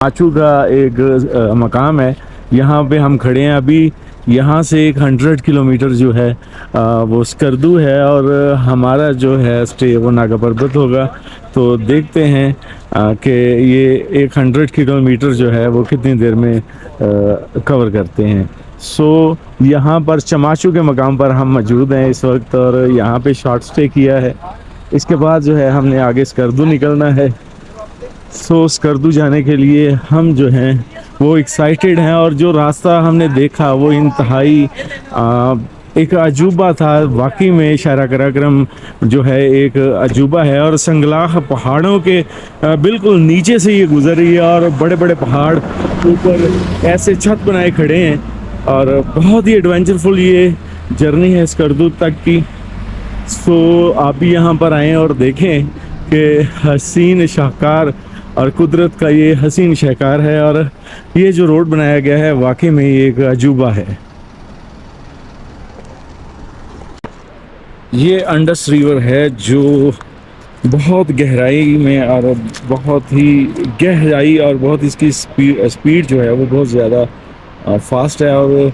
चमाचू का एक मकाम है, यहाँ पे हम खड़े हैं अभी। यहाँ से एक 100 किलोमीटर जो है वो स्कर्दू है और हमारा जो है स्टे वो नागा पर्बत होगा। तो देखते हैं कि ये एक 100 किलोमीटर जो है वो कितनी देर में कवर करते हैं। सो यहाँ पर चमाचू के मकाम पर हम मौजूद हैं इस वक्त और यहाँ पे शॉर्ट स्टे किया है। इसके बाद जो है हमने आगे स्कर्दू निकलना है। सो स्कर्दू जाने के लिए हम जो हैं वो एक्साइटेड हैं और जो रास्ता हमने देखा वो इंतहाई एक अजूबा था। वाकई में शारा कराक्रम जो है एक अजूबा है और संगलाख पहाड़ों के बिल्कुल नीचे से ये गुजर रही है और बड़े बड़े पहाड़ ऊपर ऐसे छत बनाए खड़े हैं और बहुत ही एडवेंचरफुल ये जर्नी है स्कर्दू तक की। सो आप भी यहाँ पर आएँ और देखें कि हसीन शाहकार और कुदरत का ये हसीन शहकार है और ये जो रोड बनाया गया है वाकई में ये एक अजूबा है। ये अंडस रिवर है जो बहुत गहराई में और बहुत ही गहराई और बहुत इसकी स्पीड जो है वो बहुत ज़्यादा फास्ट है और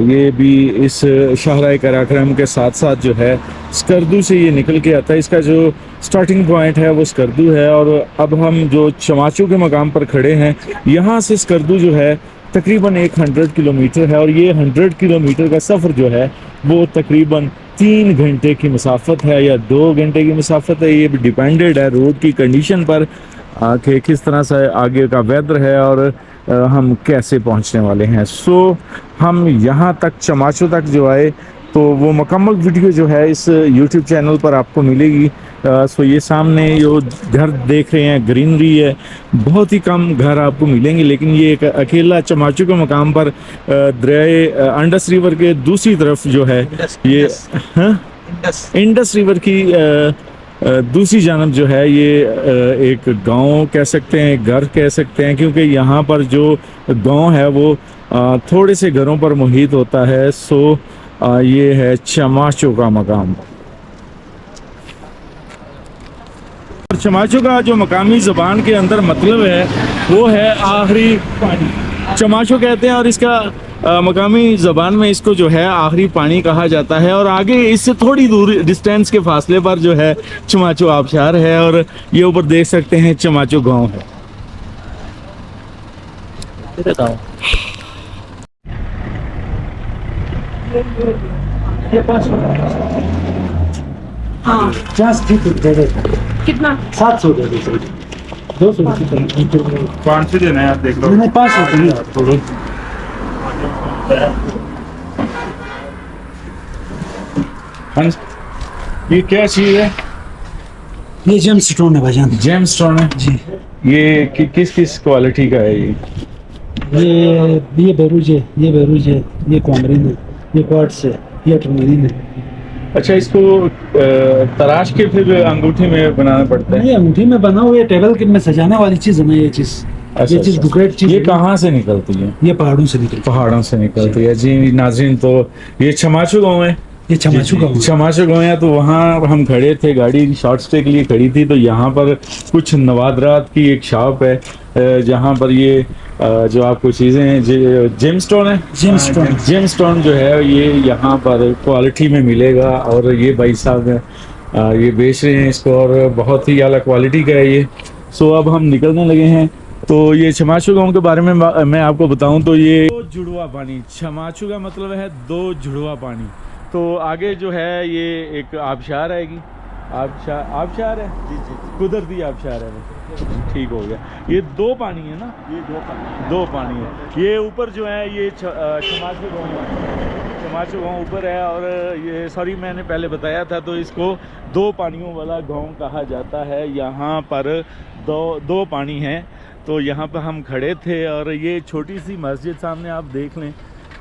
ये भी इस शाहराए कराक्रम के साथ साथ जो है स्कर्दू से ये निकल के आता है। इसका जो स्टार्टिंग पॉइंट है वो स्कर्दू है और अब हम जो चमाचू के मकाम पर खड़े हैं यहाँ से स्कर्दू जो है तकरीबन 100 किलोमीटर है और ये 100 किलोमीटर का सफ़र जो है वो तकरीबन 3 घंटे की मसाफत है या 2 घंटे की मसाफत है। ये डिपेंडेड है रोड की कंडीशन पर कि किस तरह से आगे का वेदर है और हम कैसे पहुंचने वाले हैं। सो हम यहाँ तक चमाचू तक जो आए तो वो मुकम्मल वीडियो जो है इस YouTube चैनल पर आपको मिलेगी। सो ये सामने जो घर देख रहे हैं ग्रीनरी है, बहुत ही कम घर आपको मिलेंगे लेकिन ये एक अकेला चमाचू के मकाम पर दरियाए अंडस रिवर के दूसरी तरफ जो है ये इंडस रिवर की दूसरी जानब जो है ये एक गांव कह सकते हैं, घर कह सकते हैं, क्योंकि यहाँ पर जो गांव है वो थोड़े से घरों पर मुहित होता है। सो ये है चमाचू का मकाम। चमाचू का जो मकामी ज़बान के अंदर मतलब है वो है आखिरी पानी, चमाचू कहते हैं और इसका मकामी ज़बान में इसको जो है आखिरी पानी कहा जाता है। और आगे इससे थोड़ी दूर डिस्टेंस के फासले पर जो है चमाचू आबशार है और ये ऊपर देख सकते हैं चमाचू गांव है। हाँ कितना 700 दे दो, 200 500 देना है, आप देख लो। नहीं 500 नहीं थोड़े। ये क्या चीज़ है? ये जेम स्टोन है भाईजान। जेम स्टोन है जी। ये किस क्वालिटी का है? ये बेरूज है, ये बेरूज है, ये क्वामरीन है, ये क्वार्ट्ज है, ये टर्मरीन है। अच्छा, इसको तराश के फिर अंगूठी में बनाना पड़ता है? ये अंगूठी में बना हुआ, ये टेबल में सजाने वाली चीज है ना ये चीज। अच्छा, ये चीज बुकेट चीज। ये कहाँ से निकलती है? ये पहाड़ों से निकलती है। पहाड़ों से निकलती है जी। नाज़रीन, तो ये चमाचू गाँव है। ये चमाचू गाँव है। चमाचू गाँव है। तो वहाँ हम खड़े थे, गाड़ी शॉर्ट स्टे के लिए खड़ी थी। तो यहाँ पर कुछ नवादरात की एक शॉप है जहाँ पर ये जो आपको चीज़ें हैं जेम स्टोन है। जेम स्टोन जो है ये यहाँ पर क्वालिटी में मिलेगा और ये भाई साहब ये बेच रहे हैं इसको और बहुत ही आला क्वालिटी का है ये। सो अब हम निकलने लगे हैं। तो ये चमाचू गाँव के बारे में मैं आपको बताऊं तो ये दो जुड़वा पानी, चमाचू का मतलब है दो जुड़वा पानी। तो आगे जो है ये एक आबशार आएगी, आबशार है जी जी, कुदरती आबशार है वो, ठीक हो गया। ये दो पानी है ना? ये दो पानी है। ये ऊपर जो है ये चमाचू गाँव है, चमाचू गाँव ऊपर है और ये सॉरी मैंने पहले बताया था, तो इसको दो पानियों वाला गाँव कहा जाता है। यहाँ पर दो पानी हैं। तो यहाँ पर हम खड़े थे और ये छोटी सी मस्जिद सामने आप देख लें,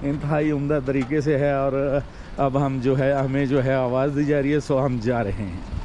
इंतहाई उम्दा तरीके से है और अब हम जो है हमें जो है आवाज़ दी जा रही है। सो हम जा रहे हैं।